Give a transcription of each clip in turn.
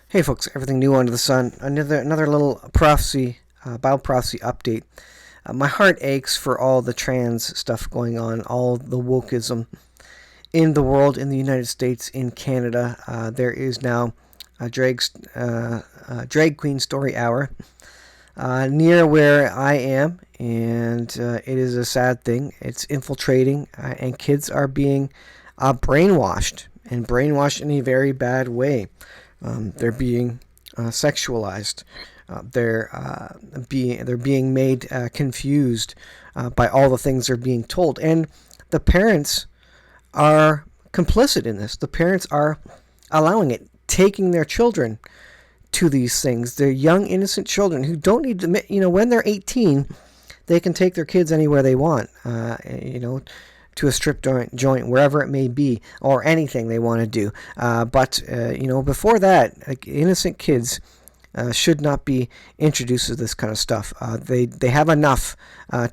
Hey folks, everything new under the sun. Another little prophecy, Bible prophecy update. My heart aches for all the trans stuff going on, all the wokeism in the world, in the United States, in Canada. There is now a drag queen story hour near where I am, and it is a sad thing. It's infiltrating, and kids are being brainwashed, and brainwashed in a very bad way. They're being sexualized. They're being made confused by all the things they're being told, and the parents are complicit in this. The parents are allowing it, taking their children to these things. They're young, innocent children who don't need to. When they're 18, they can take their kids anywhere they want. To a strip joint, wherever it may be, or anything they want to do. But before that, like, innocent kids should not be introduced to this kind of stuff. They have enough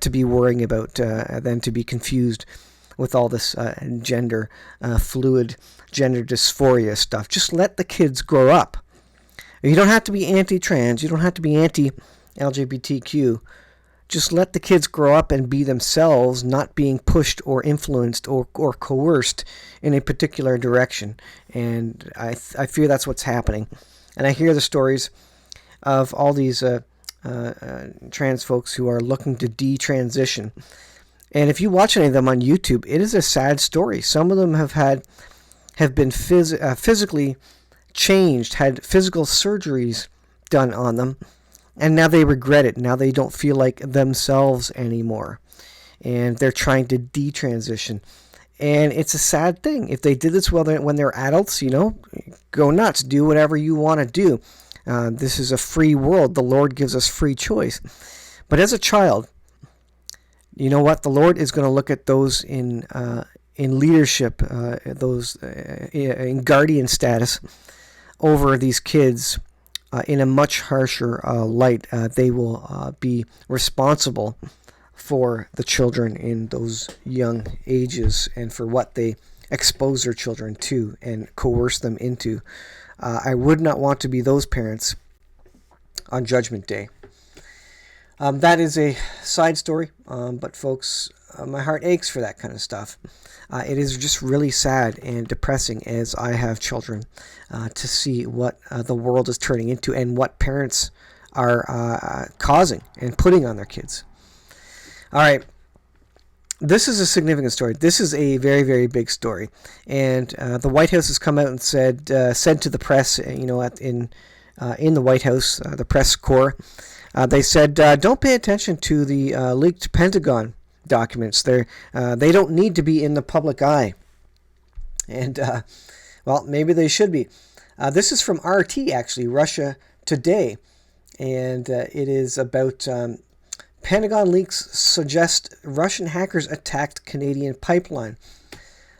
to be worrying about than to be confused with all this gender fluid, gender dysphoria stuff. Just let the kids grow up. You don't have to be anti-trans. You don't have to be anti-LGBTQ. Just let the kids grow up and be themselves, not being pushed or influenced or coerced in a particular direction. And I fear that's what's happening. And I hear the stories of all these trans folks who are looking to detransition. And if you watch any of them on YouTube, it is a sad story. Some of them have been physically changed, had physical surgeries done on them, and now they regret it. Now they don't feel like themselves anymore, and they're trying to detransition. And it's a sad thing. If they did this when they're adults, go nuts, do whatever you want to do. This is a free world. The Lord gives us free choice. But as a child, you know what? The Lord is going to look at those in leadership, those in guardian status over these kids in a much harsher light. They will be responsible for the children in those young ages and for what they expose their children to and coerce them into. I would not want to be those parents on Judgment Day. That is a side story, but folks, my heart aches for that kind of stuff. It is just really sad and depressing as I have children to see what the world is turning into and what parents are causing and putting on their kids. All right. This is a significant story. This is a very, very big story. And the White House has come out and said to the press, in the White House, the press corps, they said, don't pay attention to the leaked Pentagon documents. They don't need to be in the public eye. And, maybe they should be. This is from RT, actually, Russia Today. And it is about Pentagon leaks suggest Russian hackers attacked Canadian pipeline.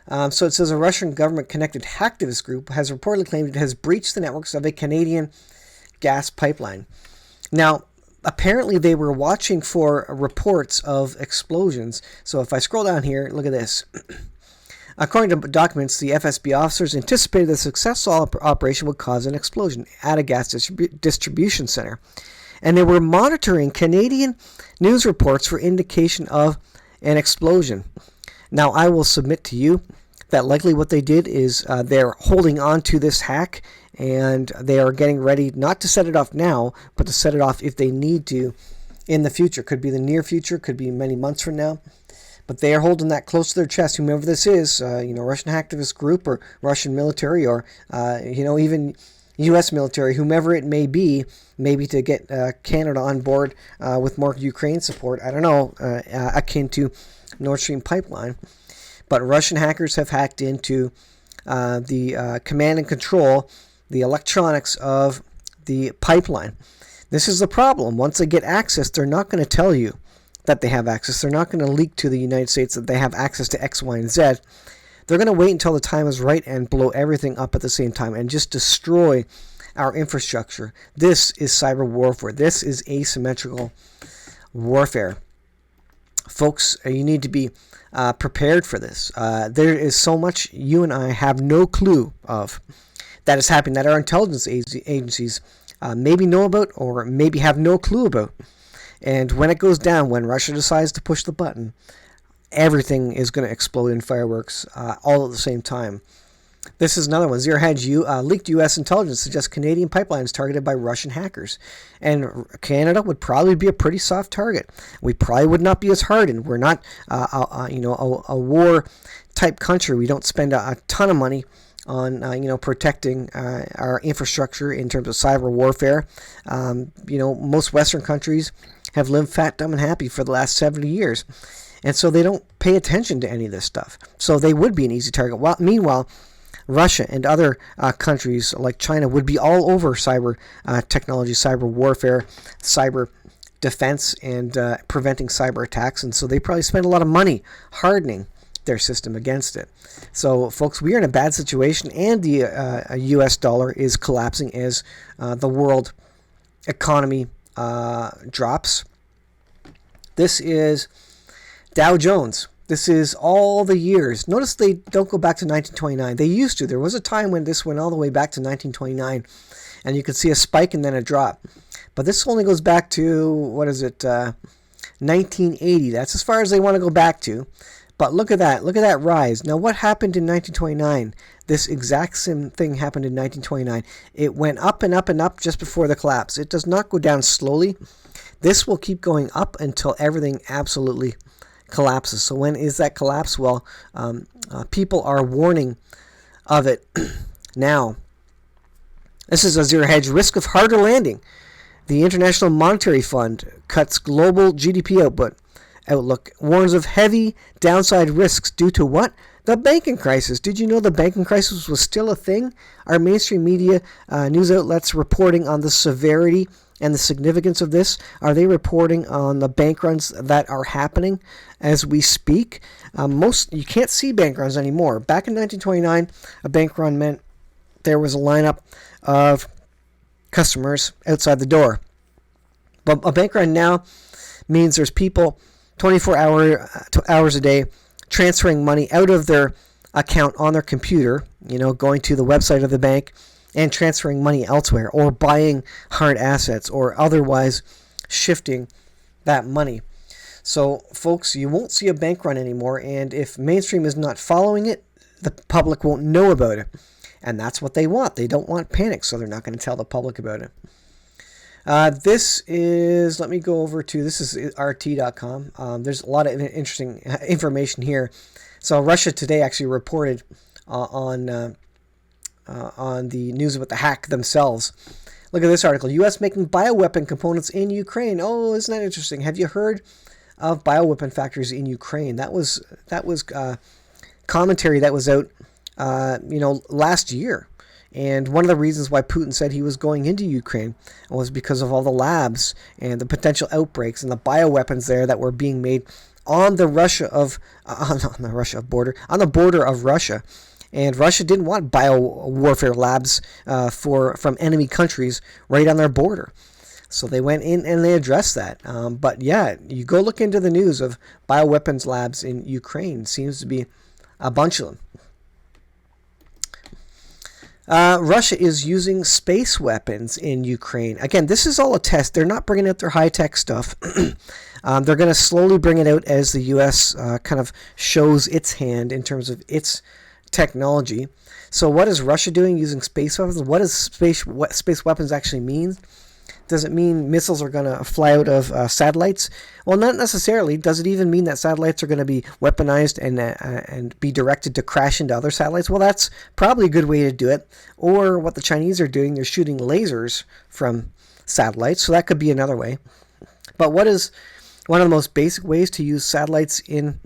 So it says a Russian government-connected hacktivist group has reportedly claimed it has breached the networks of a Canadian gas pipeline. Now, apparently they were watching for reports of explosions. So if I scroll down here, look at this. According to documents, the FSB officers anticipated the successful operation would cause an explosion at a gas distribution center. And they were monitoring Canadian news reports for indication of an explosion. Now, I will submit to you that likely what they did is they're holding on to this hack, and they are getting ready not to set it off now, but to set it off if they need to in the future. Could be the near future, could be many months from now. But they are holding that close to their chest, whomever this is, Russian hacktivist group or Russian military or, even U.S. military, whomever it may be, maybe to get Canada on board with more Ukraine support. I don't know, akin to Nord Stream pipeline. But Russian hackers have hacked into the command and control, the electronics of the pipeline. This is the problem. Once they get access, they're not going to tell you that they have access. They're not going to leak to the United States that they have access to X, Y, and Z. They're going to wait until the time is right and blow everything up at the same time and just destroy our infrastructure. This is cyber warfare. This is asymmetrical warfare. Folks, you need to be prepared for this. There is so much you and I have no clue of. that is happening that our intelligence agencies maybe know about or maybe have no clue about. And when it goes down, when Russia decides to push the button, everything is going to explode in fireworks all at the same time. This is another one. Zero Hedge leaked U.S. intelligence suggests Canadian pipelines targeted by Russian hackers. And Canada would probably be a pretty soft target. We probably would not be as hardened. We're not a war-type country. We don't spend a ton of money on protecting our infrastructure in terms of cyber warfare. Most Western countries have lived fat, dumb, and happy for the last 70 years. And so they don't pay attention to any of this stuff. So they would be an easy target. Meanwhile, Russia and other countries like China would be all over cyber technology, cyber warfare, cyber defense, and preventing cyber attacks. And so they probably spend a lot of money hardening their system against it. So, folks, we are in a bad situation, and the U.S. dollar is collapsing as the world economy drops. This is Dow Jones. This is all the years. Notice they don't go back to 1929. They used to. There was a time when this went all the way back to 1929, and you could see a spike and then a drop. But this only goes back to, 1980. That's as far as they want to go back to. But look at that. Look at that rise. Now, what happened in 1929? This exact same thing happened in 1929. It went up and up and up just before the collapse. It does not go down slowly. This will keep going up until everything absolutely collapses. So when is that collapse? Well, people are warning of it now. This is a zero hedge risk of harder landing. The International Monetary Fund cuts global GDP outlook, warns of heavy downside risks due to what? The banking crisis. Did you know the banking crisis was still a thing? Our mainstream media news outlets reporting on the severity and the significance of this. Are they reporting on the bank runs that are happening as we speak? You can't see bank runs anymore. Back in 1929, a bank run meant there was a lineup of customers outside the door. But a bank run now means there's people 24 hours a day transferring money out of their account on their computer, going to the website of the bank and transferring money elsewhere, or buying hard assets, or otherwise shifting that money. So, folks, you won't see a bank run anymore, and if mainstream is not following it, the public won't know about it. And that's what they want. They don't want panic, so they're not going to tell the public about it. This is RT.com. There's a lot of interesting information here. So Russia Today actually reported on the news about the hack themselves. Look at this article. U.S. making bioweapon components in Ukraine. Oh, isn't that interesting? Have you heard of bioweapon factories in Ukraine? That was commentary that was out last year. And one of the reasons why Putin said he was going into Ukraine was because of all the labs and the potential outbreaks and the bioweapons there that were being made on the border of Russia. And Russia didn't want biowarfare labs from enemy countries right on their border. So they went in and they addressed that. But yeah, you go look into the news of bioweapons labs in Ukraine. Seems to be a bunch of them. Russia is using space weapons in Ukraine. Again, this is all a test. They're not bringing out their high-tech stuff. They're going to slowly bring it out as the U.S. Kind of shows its hand in terms of its technology. So what is Russia doing using space weapons? What does space weapons actually mean? Does it mean missiles are going to fly out of satellites? Well, not necessarily. Does it even mean that satellites are going to be weaponized and be directed to crash into other satellites? Well, that's probably a good way to do it. Or what the Chinese are doing, they're shooting lasers from satellites, so that could be another way. But what is one of the most basic ways to use satellites in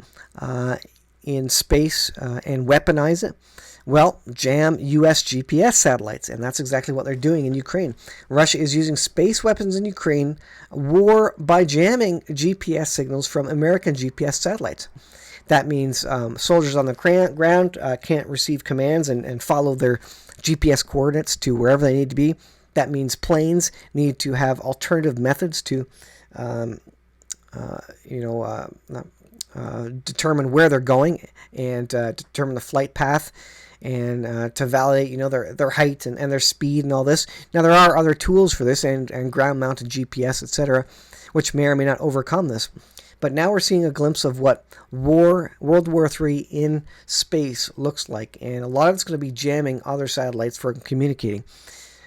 space and weaponize it? Well, jam U.S. GPS satellites, and that's exactly what they're doing in Ukraine. Russia is using space weapons in Ukraine war by jamming GPS signals from American GPS satellites. That means soldiers on the ground can't receive commands and follow their GPS coordinates to wherever they need to be. That means planes need to have alternative methods to determine where they're going and determine the flight path. and to validate, their height and their speed and all this. Now there are other tools for this and ground-mounted GPS, etc., which may or may not overcome this. But now we're seeing a glimpse of what World War III in space looks like, and a lot of it's going to be jamming other satellites for communicating.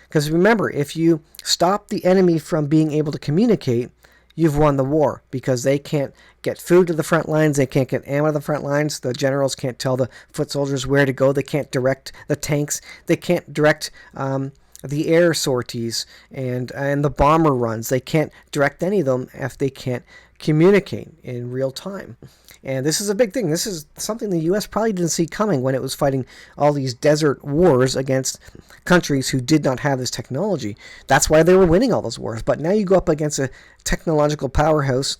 Because remember, if you stop the enemy from being able to communicate, you've won the war, because they can't get food to the front lines, they can't get ammo to the front lines, the generals can't tell the foot soldiers where to go, they can't direct the tanks, they can't direct the air sorties and the bomber runs. They can't direct any of them if they can't communicate in real time. And this is a big thing. This is something the U.S. probably didn't see coming when it was fighting all these desert wars against countries who did not have this technology. That's why they were winning all those wars. But now you go up against a technological powerhouse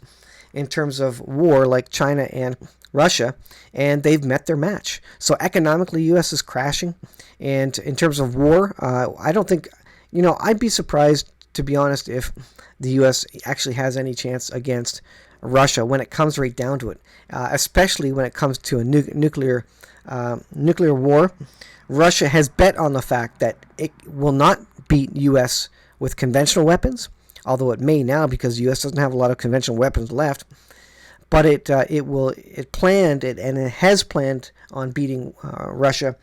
in terms of war like China and Russia, and they've met their match. So economically, U.S. is crashing. And in terms of war, I don't think, I'd be surprised, to be honest, if the U.S. actually has any chance against Russia when it comes right down to it, especially when it comes to a nuclear war. Russia has bet on the fact that it will not beat U.S. with conventional weapons, although it may now because the U.S. doesn't have a lot of conventional weapons left. But it planned it, and it has planned on beating Russia,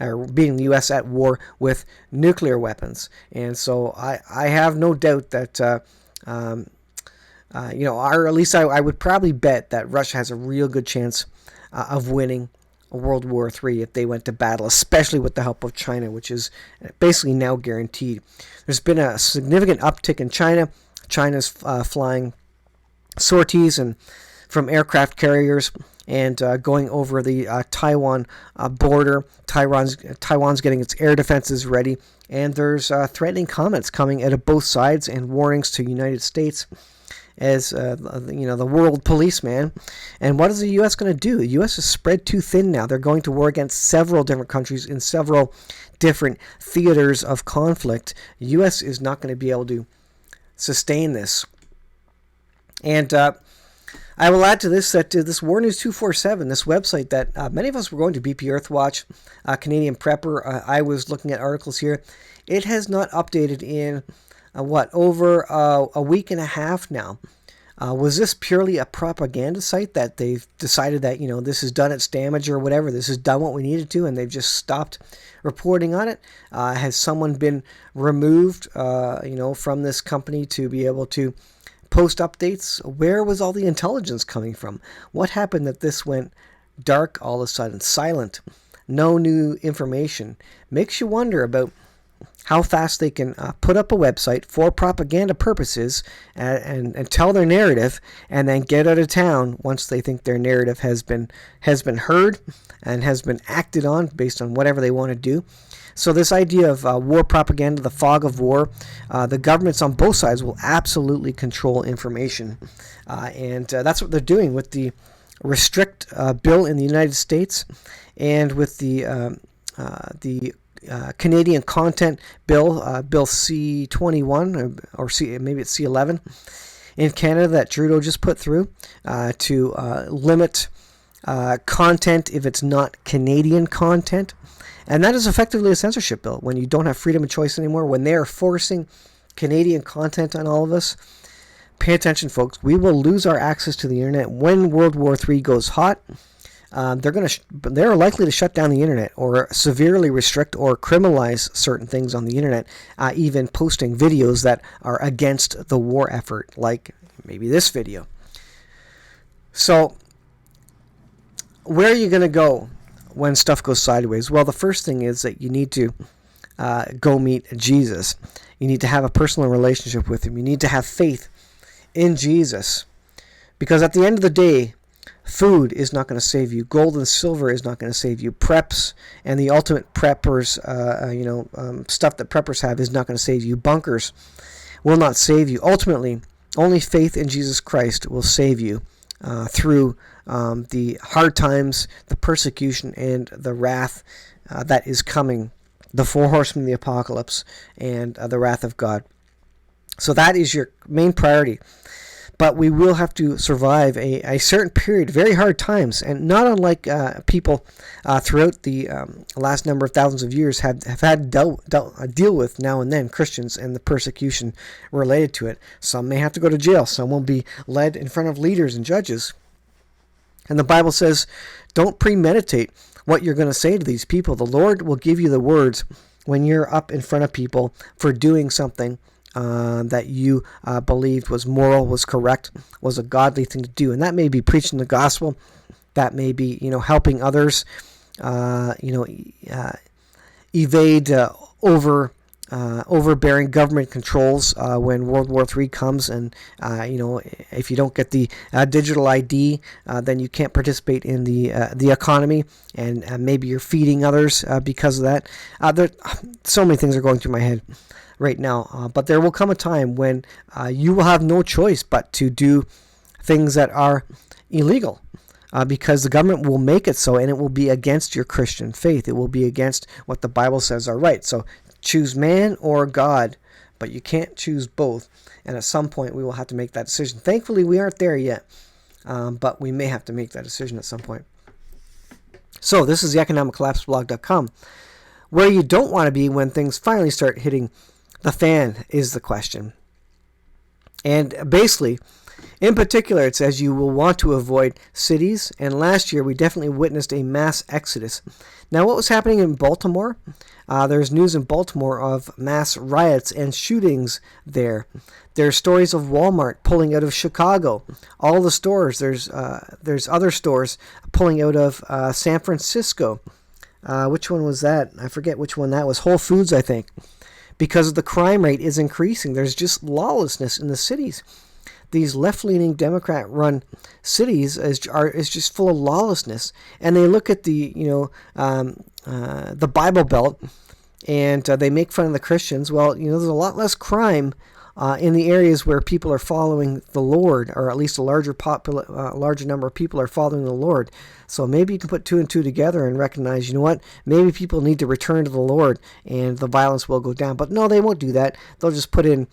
or beating the U.S. at war with nuclear weapons. And so I have no doubt that, or at least I would probably bet that Russia has a real good chance of winning World War III if they went to battle, especially with the help of China, which is basically now guaranteed. There's been a significant uptick in China. China's flying sorties and from aircraft carriers and going over the Taiwan border. Taiwan's getting its air defenses ready, and there's threatening comments coming out of both sides and warnings to the United States as the world policeman. And what is the U.S. going to do? The U.S. is spread too thin now. They're going to war against several different countries in several different theaters of conflict. The U.S. is not going to be able to sustain this. And I will add to this that this War News 247, this website that many of us were going to, BP Earthwatch, Canadian Prepper, I was looking at articles here. It has not updated in, over a week and a half now. Was this purely a propaganda site that they've decided that, this has done its damage or whatever, this has done what we needed to, and they've just stopped reporting on it? Has someone been removed, from this company to be able to post updates? Where was all the intelligence coming from? What happened that this went dark all of a sudden, silent, no new information? Makes you wonder about how fast they can put up a website for propaganda purposes and tell their narrative, and then get out of town once they think their narrative has been heard and has been acted on based on whatever they want to do. So this idea of war propaganda, the fog of war, the governments on both sides will absolutely control information. And that's what they're doing with the restrict bill in the United States, and with the Canadian content bill, Bill C-21, or maybe it's C-11, in Canada that Trudeau just put through to limit content if it's not Canadian content. And that is effectively a censorship bill when you don't have freedom of choice anymore, when they are forcing Canadian content on all of us. Pay attention, folks. We will lose our access to the internet when World War III goes hot. They're likely to shut down the internet or severely restrict or criminalize certain things on the internet, even posting videos that are against the war effort, like maybe this video. So, where are you going to go when stuff goes sideways? Well, the first thing is that you need to go meet Jesus. You need to have a personal relationship with him. You need to have faith in Jesus. Because at the end of the day, food is not going to save you. Gold and silver is not going to save you. Preps and the ultimate preppers, stuff that preppers have is not going to save you. Bunkers will not save you. Ultimately, only faith in Jesus Christ will save you through the hard times, the persecution, and the wrath that is coming, the four horsemen of the apocalypse, and the wrath of God. So that is your main priority. but we will have to survive a certain period, very hard times, and not unlike people throughout the last number of thousands of years have had deal with now and then, Christians, and the persecution related to it. Some may have to go to jail. Some will be led in front of leaders and judges. And the Bible says, don't premeditate what you're going to say to these people. The Lord will give you the words when you're up in front of people for doing something that you believed was moral, was correct, was a godly thing to do. And that may be preaching the gospel. That may be, helping others, evade overbearing government controls when World War III comes, and if you don't get the digital ID, then you can't participate in the economy, and maybe you're feeding others because of that. So many things are going through my head right now, but there will come a time when you will have no choice but to do things that are illegal. Because the government will make it so, and it will be against your Christian faith. It will be against what the Bible says are right. So choose man or God, but you can't choose both. And at some point, we will have to make that decision. Thankfully, we aren't there yet, but we may have to make that decision at some point. So this is the economiccollapseblog.com. Where you don't want to be when things finally start hitting the fan is the question. And basically, in particular, it says you will want to avoid cities, and last year we definitely witnessed a mass exodus. Now, what was happening in Baltimore? There's news in Baltimore of mass riots and shootings there. There's stories of Walmart pulling out of Chicago. All the stores, there's other stores pulling out of San Francisco. Which one was that? I forget which one that was. Whole Foods, I think. Because the crime rate is increasing. There's just lawlessness in the cities. These left-leaning Democrat-run cities is just full of lawlessness, and they look at the Bible Belt, and they make fun of the Christians. Well, there's a lot less crime in the areas where people are following the Lord, or at least a larger number of people are following the Lord. So maybe you can put two and two together and recognize, maybe people need to return to the Lord, and the violence will go down. But no, they won't do that. They'll just put in.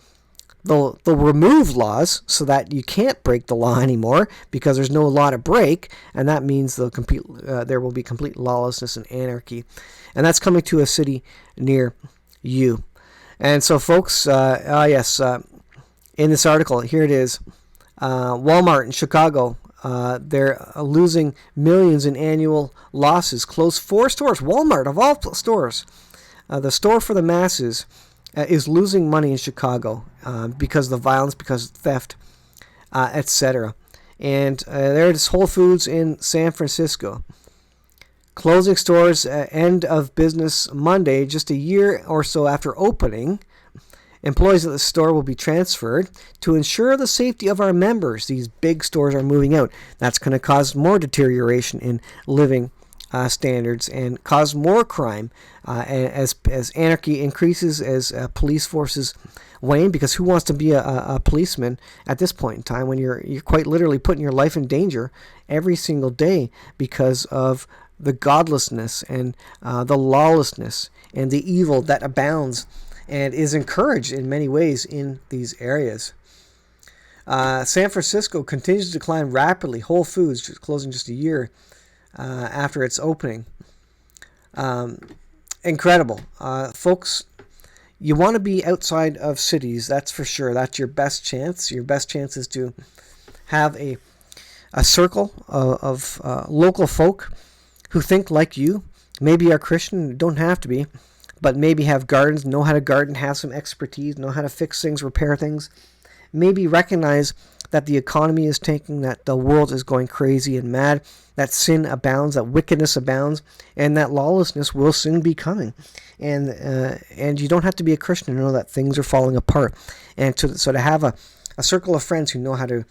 They'll remove laws so that you can't break the law anymore because there's no law to break, and that means there will be complete lawlessness and anarchy. And that's coming to a city near you. And so, folks, in this article, here it is. Walmart in Chicago, they're losing millions in annual losses. Closed 4 stores. Walmart, of all stores. The store for the masses is losing money in Chicago because of the violence, because of theft, etc. And there's Whole Foods in San Francisco. Closing stores end of business Monday, just a year or so after opening. Employees at the store will be transferred to ensure the safety of our members. These big stores are moving out. That's going to cause more deterioration in living standards and cause more crime as anarchy increases, as police forces wane. Because who wants to be a policeman at this point in time when you're quite literally putting your life in danger every single day because of the godlessness and the lawlessness and the evil that abounds and is encouraged in many ways in these areas. San Francisco continues to decline rapidly. Whole Foods closing just a year after its opening. Incredible. Folks, you want to be outside of cities, that's for sure. That's your best chance. Your best chance is to have a circle of local folk who think like you, maybe are Christian, don't have to be, but maybe have gardens, know how to garden, have some expertise, know how to fix things, repair things. Maybe recognize that the economy is tanking, that the world is going crazy and mad, that sin abounds, that wickedness abounds, and that lawlessness will soon be coming. And you don't have to be a Christian to know that things are falling apart. And to have a circle of friends who know how to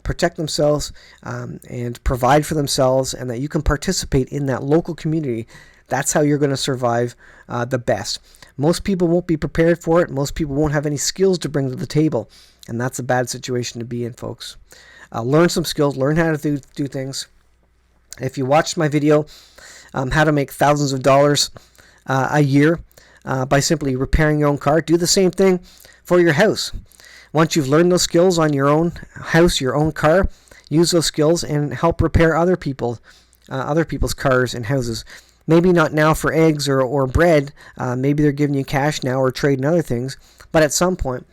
protect themselves and provide for themselves, and that you can participate in that local community, that's how you're going to survive the best. Most people won't be prepared for it. Most people won't have any skills to bring to the table. And that's a bad situation to be in, folks. Learn some skills. Learn how to do things. If you watched my video, how to make thousands of dollars a year by simply repairing your own car, do the same thing for your house. Once you've learned those skills on your own house, your own car, use those skills and help repair other people's cars and houses. Maybe not now for eggs or bread. Maybe they're giving you cash now or trading other things. But at some point,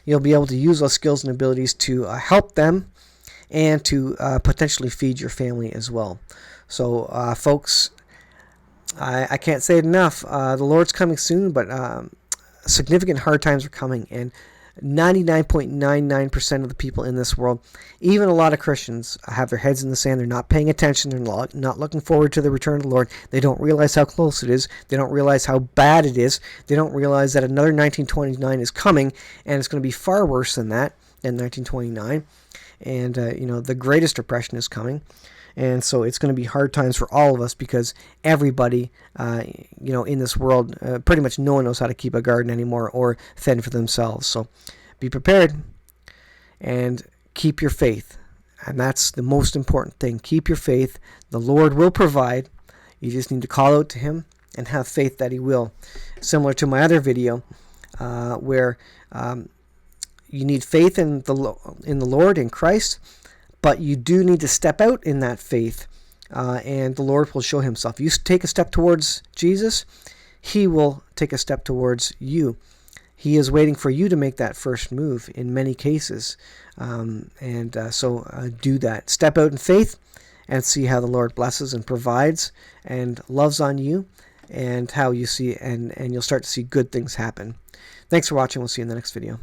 you'll be able to use those skills and abilities to help them and to potentially feed your family as well. So, folks, I can't say it enough. The Lord's coming soon, but significant hard times are coming, and 99.99% of the people in this world, even a lot of Christians, have their heads in the sand. They're not paying attention. They're not looking forward to the return of the Lord. They don't realize how close it is. They don't realize how bad it is. They don't realize that another 1929 is coming, and it's going to be far worse than that, than 1929. And, the greatest depression is coming. And so it's going to be hard times for all of us, because everybody, in this world, pretty much no one knows how to keep a garden anymore or fend for themselves. So be prepared and keep your faith. And that's the most important thing. Keep your faith. The Lord will provide. You just need to call out to Him and have faith that He will. Similar to my other video, where you need faith in the Lord, in Christ. But you do need to step out in that faith, and the Lord will show Himself. You take a step towards Jesus, He will take a step towards you. He is waiting for you to make that first move in many cases. So do that. Step out in faith and see how the Lord blesses and provides and loves on you, and how you see, and you'll start to see good things happen. Thanks for watching. We'll see you in the next video.